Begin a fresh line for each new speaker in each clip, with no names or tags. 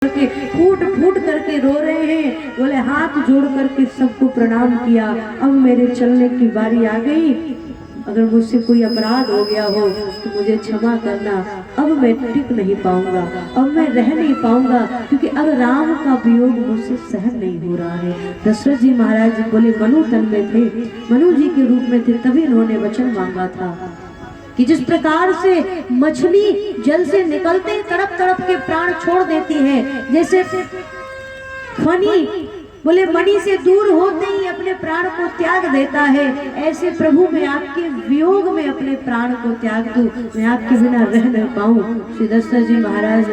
करके फूट फूट करके रो रहे हैं। बोले हाथ जोड़ करके सबको प्रणाम किया, अब मेरे चलने की बारी आ गई। अगर मुझसे कोई अपराध हो गया हो तो मुझे क्षमा करना। अब मैं टिक नहीं पाऊंगा, अब मैं रह नहीं पाऊंगा, क्योंकि अब राम का वियोग मुझसे सहन नहीं हो रहा है। दशरथ जी महाराज बोले मनु तन में थे, मनु जी के रूप में थे, तभी इन्होंने वचन मांगा था कि जिस प्रकार से मछली जल से निकलते ही तड़प तड़प के प्राण छोड़ देती है, जैसे फनी बोले मणि से दूर होते ही अपने प्राण को त्याग देता है, ऐसे प्रभु मैं आपके वियोग में अपने प्राण को त्याग दूं, मैं आपके बिना रह न पाऊं। श्री दशरथ जी महाराज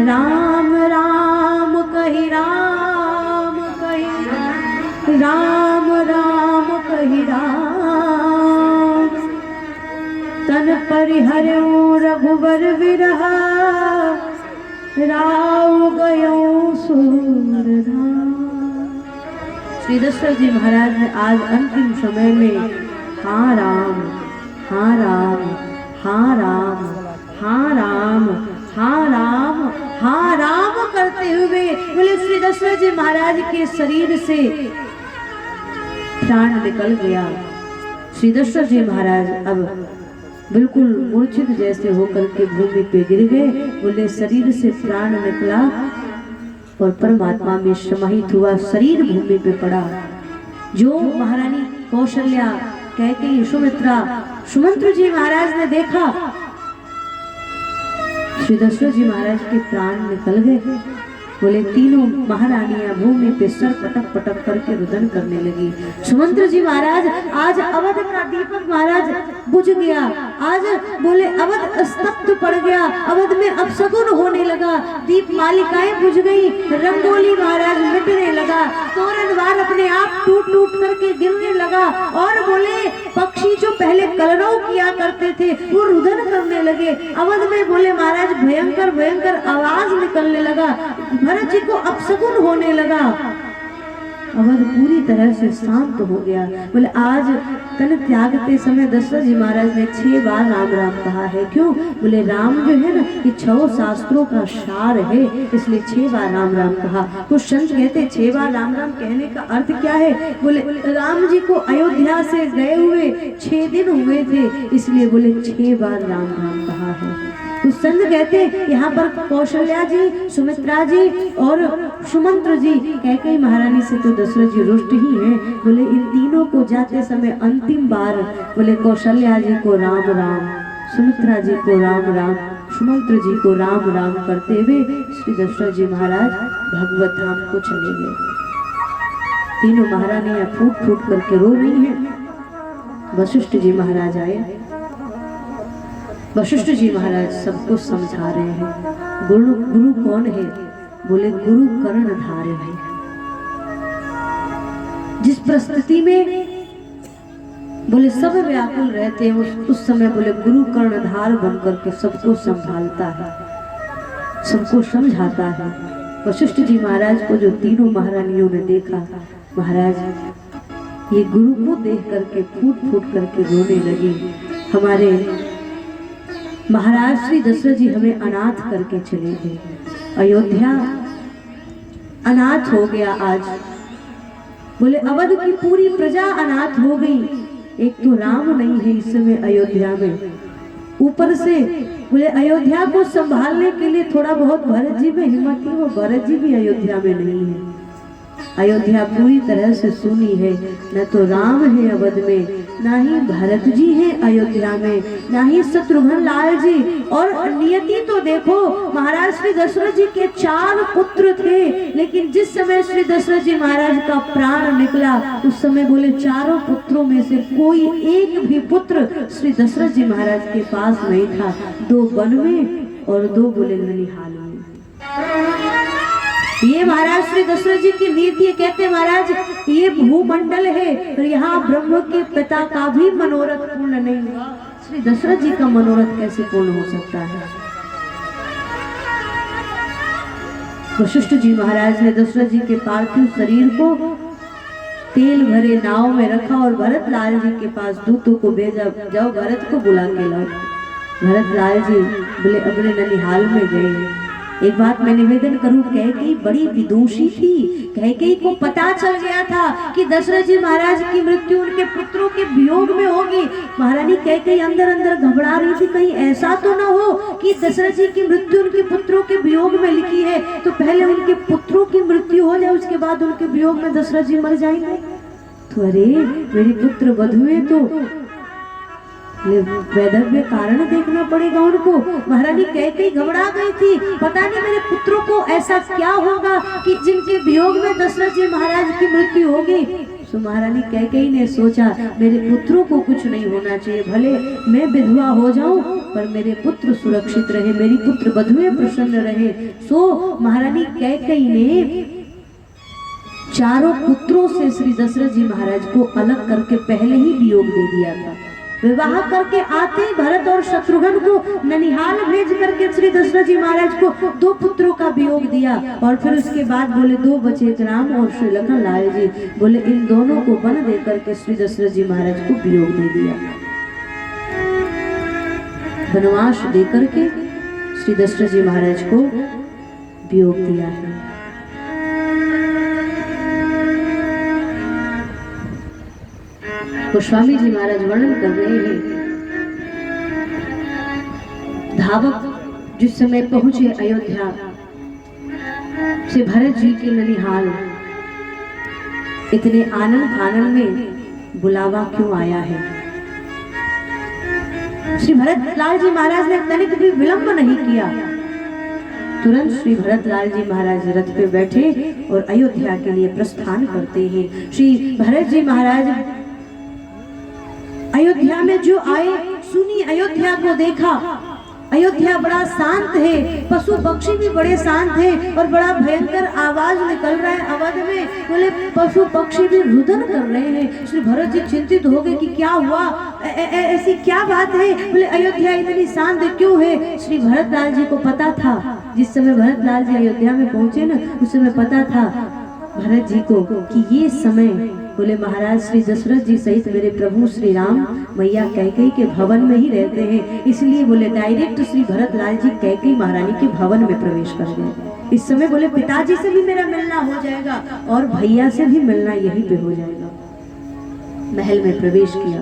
राम राम कही राम कही राम राम कही राम, तन परिहर्यो रघुबर विरहा, राव गयो सूरधाम। श्री दशरथ जी महाराज ने आज अंतिम समय में हाँ राम हाँ राम हाँ राम हाँ राम हाँ राम हाँ राम करते हुए बोले श्री दशरथ जी महाराज के शरीर से प्राण निकल गया। श्री दशरथ जी महाराज अब बिल्कुल मूर्छित जैसे होकर के भूमि पे गिर गए। बोले शरीर से प्राण निकला और परमात्मा में समाहित हुआ, शरीर भूमि पे पड़ा। जो महारानी कौशल्या कैकेयी सुमित्रा सुमंत्र जी महाराज ने देखा श्री दशरथ जी महाराज के प्राण निकल गए। बोले तीनों महारानियां भूमि पे सर पटक पटक करके रुदन करने लगी। सुमंत्र जी महाराज आज अवध का दीपक महाराज बुझ गया, आज बोले अवध स्तब्ध पड़ गया, अवध में अपशगुन होने लगा, दीप मालिकाएं बुझ गई, रंगोली महाराज मिटने लगा, तोरणवार अपने आप टूट टूट करके गिरने लगा, और बोले पक्षी जो पहले कलरव किया करते थे वो रुदन करने लगे। अवध में बोले महाराज भयंकर भयंकर आवाज निकलने लगा, भरत जी को अपशगुन होने लगा, अवध पूरी तरह से शांत हो गया। बोले आज तन त्यागते समय दशरथ जी महाराज ने 6 बार राम राम कहा है। क्यों? बोले राम जो है ना ये 6 शास्त्रों का सार है, इसलिए 6 बार राम राम कहा। कुछ संत कहते 6 बार राम राम कहने का अर्थ क्या है? बोले राम जी को अयोध्या से गए हुए 6 दिन हुए थे, इसलिए बोले 6 बार राम राम कहा है। कुछ संत कहते यहाँ पर कौशल्या जी, सुमित्रा जी और सुमंत्र जी, कैकेयी महारानी से तो दशरथ जी रुष्ट ही हैं। बोले इन तीनों को जाते समय अंतिम बार बोले कौशल्या जी को राम राम, सुमित्रा जी को राम राम, सुमंत्र जी को राम राम करते हुए श्री दशरथ जी महाराज भगवत धाम को चले गए। तीनों महारानियां फूट फूट करके रो रही हैं। वशिष्ठ जी महाराज आए। वशिष्ठ जी महाराज सबको समझा रहे हैं। गुरु गुरु कौन है? बोले गुरु कर्णधार है। जिस परिस्थिति में बोले सब व्याकुल रहते हैं उस समय बोले गुरु कर्णधार बनकर के सबको संभालता है, सबको समझाता है। वशिष्ठ जी महाराज को जो तीनों महारानियों ने देखा, महाराज ये गुरु को देख करके फूट फूट करके रोने लगी। हमारे महाराज श्री दशरथ जी हमें अनाथ करके चले गए, अयोध्या अनाथ हो गया। आज बोले अवध की पूरी प्रजा अनाथ हो गई। एक तो राम नहीं है इस समय अयोध्या में, ऊपर से बोले अयोध्या को संभालने के लिए थोड़ा बहुत भरत जी में हिम्मत थी, वो भरत जी भी अयोध्या में नहीं है। अयोध्या पूरी तरह से सुनी है, न तो राम है अवध में, ना ही भरत जी है अयोध्या में, ना ही शत्रुघ्न लाल जी। और नियति तो देखो, महाराज श्री दशरथ जी के 4 पुत्र थे, लेकिन जिस समय श्री दशरथ जी महाराज का प्राण निकला उस समय बोले चारों पुत्रों में से कोई एक भी पुत्र श्री दशरथ जी महाराज के पास नहीं था। 2 वन में और 2 बोले ननिहाल में। ये महाराज श्री दशरथ जी की नीति कहते महाराज ये भूमंडल है और यहाँ ब्रह्म के पिता का भी मनोरथ पूर्ण नहीं हुआ, श्री दशरथ जी का मनोरथ कैसे पूर्ण हो सकता है? वशिष्ठ जी महाराज ने दशरथ जी के पार्थिव शरीर को तेल भरे नाव में रखा और भरत लाल जी के पास दूतों को भेजा, जाओ भरत को बुला के लाओ। भरत लाल जी बोले अपने ननिहाल में गए। एक बात मैं निवेदन करूं, कैकेयी बड़ी विदुषी थी। कैकेयी को पता चल गया था कि दशरथ जी महाराज की मृत्यु उनके पुत्रों के वियोग में होगी। महारानी कैकेयी अंदर अंदर घबरा रही थी, कहीं ऐसा तो ना हो कि दशरथ जी की मृत्यु उनके पुत्रों के वियोग में लिखी है, तो पहले उनके पुत्रों की मृत्यु हो जाए, उसके बाद उनके वियोग में दशरथ जी मर जाएंगे। तो अरे मेरी पुत्र वधुए तो वैधव्य कारण देखना पड़ेगा उनको। महारानी कैकेयी घबरा गई थी, पता नहीं मेरे पुत्रों को ऐसा क्या होगा कि जिनके वियोग में दशरथ जी महाराज की मृत्यु होगी। तो महारानी कैकेयी ने सोचा मेरे पुत्रों को कुछ नहीं होना चाहिए, भले मैं विधवा हो जाऊं पर मेरे पुत्र सुरक्षित रहे, मेरी पुत्र वधुए प्रसन्न रहे। सो महारानी कैकेयी ने चारों पुत्रों से श्री दशरथ जी महाराज को अलग करके पहले ही वियोग दे दिया था। विवाह करके आते ही भरत और शत्रुघ्न को ननिहाल भेज करके श्री दशरथ जी महाराज को 2 पुत्रों का वियोग दिया, और फिर उसके बाद बोले 2 बचे राम और श्री लखन लाल जी, बोले इन दोनों को वन दे करके श्री दशरथ जी महाराज को वियोग दे दिया। वनवास दे करके श्री दशरथ जी महाराज को वियोग दिया है। गोस्वामी जी महाराज वर्णन कर रहे हैं, धावक जिस समय पहुंचे अयोध्या से भरत जी के ननिहाल, इतने आनंद आनंद में बुलावा क्यों आया है। श्री भरत लाल जी महाराज ने तनिक भी विलंब नहीं किया, तुरंत श्री भरत लाल जी महाराज रथ पे बैठे और अयोध्या के लिए प्रस्थान करते हैं। श्री भरत जी महाराज अयोध्या में जो आए, सुनी अयोध्या को देखा, अयोध्या बड़ा शांत है, पशु पक्षी भी बड़े शांत हैं और बड़ा भयंकर आवाज निकल रहा है अवध में, बोले पशु पक्षी भी रुदन कर रहे हैं। श्री भरत जी चिंतित हो गए कि क्या हुआ, ऐसी क्या बात है, बोले अयोध्या इतनी शांत क्यों है। श्री भरत लाल जी को पता था, जिस समय भरत लाल जी अयोध्या में पहुंचे ना, उस समय पता था भरत जी को कि ये समय, बोले महाराज श्री दशरथ जी सहित मेरे प्रभु श्री राम मैया कैकेयी के भवन में ही रहते हैं, इसलिए बोले डायरेक्ट श्री भरत लाल जी कैकेयी महारानी के भवन में प्रवेश कर गए। इस समय बोले पिताजी से भी मेरा मिलना हो जाएगा और भैया से भी मिलना यहीं पे हो जाएगा। महल में प्रवेश किया।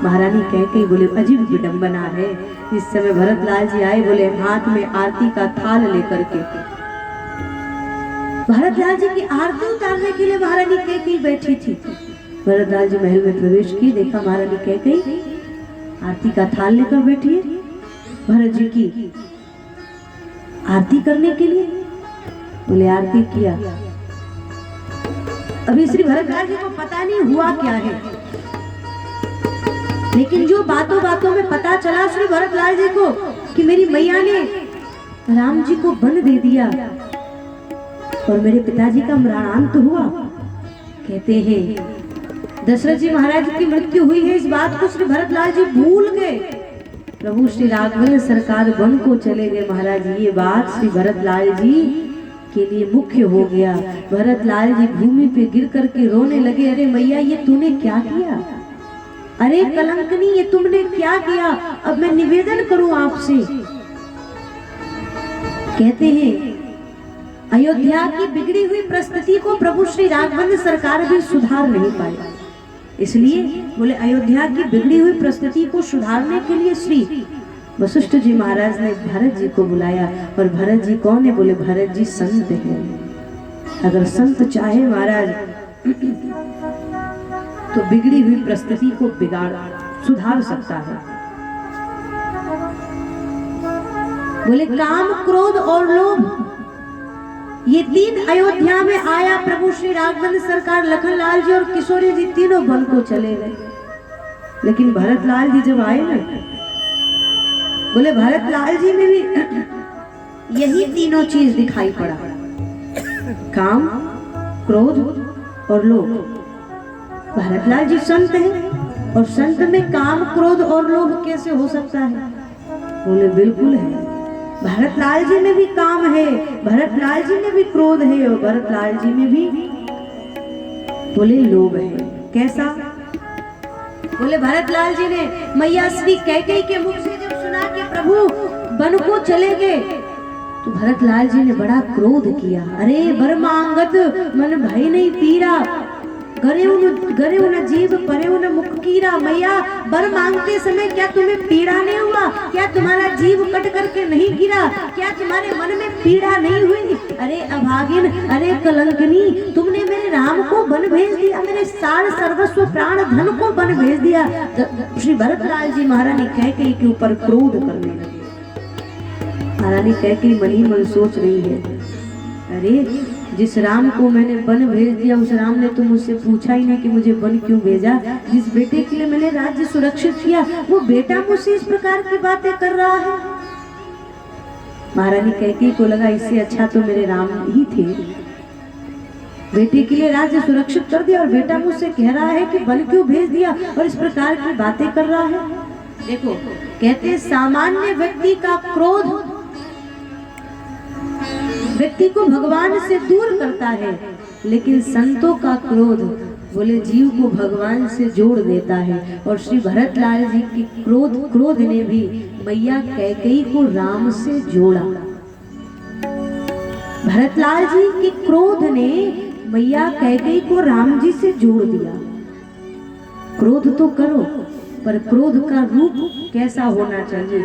महारानी कैकेयी बोले अजीब विडंबना है। इस समय भरत लाल जी आए, बोले हाथ में आरती का थाल लेकर के भरत लाल जी की आरती उतारने के लिए महारानी कैकेयी बैठी थी। भरत लाल जी महल में प्रवेश किए, देखा महारानी कैकेयी आरती का थाल लेकर बैठी है भरत जी की आरती करने के लिए। बोले आरती किया। अभी श्री भरत लाल जी को पता नहीं हुआ क्या है, लेकिन जो बातों बातों में पता चला श्री भरत लाल जी को कि मेरी मैया ने राम जी को वन दे दिया और मेरे पिताजी का मरणांत हुआ। कहते हैं दशरथ जी महाराज की मृत्यु हुई है, इस बात को श्री भरत लाल जी भूल गए। प्रभु श्री राघवेंद्र सरकार वन को चले गए। महाराज ये बात श्री भरत लाल जी के लिए मुख्य हो गया। भरत लाल जी भूमि पे गिर करके रोने लगे, अरे मैया ये तूने क्या किया, अरे कलंकनी ये तुमने क्या किया, अब मैं निवेदन करूं आपसे। कहते हैं अयोध्या की बिगड़ी हुई परिस्थिति को प्रभु श्री राघवेंद्र सरकार भी सुधार नहीं पाए, इसलिए बोले अयोध्या की बिगड़ी हुई परिस्थिति को सुधारने के लिए श्री वशिष्ठ जी महाराज ने भरत जी को बुलाया। और भरत जी कौन है, बोले भरत जी संत हैं। अगर संत चाहे महाराज तो बिगड़ी हुई परिस्थिति को सुधार सकता है। बोले काम क्रोध और लोभ ये 3 अयोध्या में आया। प्रभु श्री राघवेंद्र सरकार, लखन लाल जी और किशोरी जी तीनों वन को चले गए। लेकिन भरत लाल जी जब आए ना, बोले भरत लाल जी में भी यही तीनों चीज दिखाई पड़ा, काम क्रोध और लोभ। भरत लाल जी संत हैं और संत में काम क्रोध और लोभ कैसे हो सकता है, बोले बिल्कुल है। भरत लाल जी में भी काम है, भरत लाल जी में भी क्रोध है और भरत लाल जी में भी बोले लोभ है। कैसा, बोले भरत लाल जी ने मैया श्री कैकेयी के मुख से जब सुना कि प्रभु वन को चले गए, तो भरतलाल जी ने बड़ा क्रोध किया। अरे बरमांगत मन भय नहीं पीरा, गरे उन जीव परे उन मुख कीरा। मैया बर मांगते समय क्या तुम्हें पीड़ा नहीं हुआ? क्या तुम्हारा जीव कट करके नहीं गिरा? क्या तुम्हारे मन में पीड़ा नहीं हुई? अरे अभागिन, अरे कलंकनी, तुमने मेरे राम को वन भेज दिया, मेरे सार सर्वस्व प्राण धन को वन भेज दिया। श्री भरतलाल जी महारानी कैकेयी के ऊपर क्रोध करने लगे। महारानी कैकेयी मन ही मन सोच रही है, अरे जिस राम को मैंने वन भेज दिया उस राम ने तो मुझसे पूछा ही नहीं कि मुझे वन क्यों भेजा। जिस बेटे के लिए मैंने राज्य सुरक्षित किया वो बेटा मुझसे इस प्रकार की बातें कर रहा है। महारानी कैकेयी को लगा इससे अच्छा तो मेरे राम ही थे, बेटे के लिए राज्य सुरक्षित कर दिया और बेटा मुझसे कह रहा है कि वन क्यों भेज दिया और इस प्रकार की बातें कर रहा है। देखो कहते सामान्य व्यक्ति का क्रोध व्यक्ति को भगवान से दूर करता है, लेकिन संतों का क्रोध बोले जीव को भगवान से जोड़ देता है। और श्री भरतलाल जी की क्रोध ने भी मैया कैकेयी को राम से जोड़ा। भरतलाल जी के क्रोध ने मैया कैकेयी को राम जी से जोड़ दिया। क्रोध तो करो पर क्रोध का रूप कैसा होना चाहिए।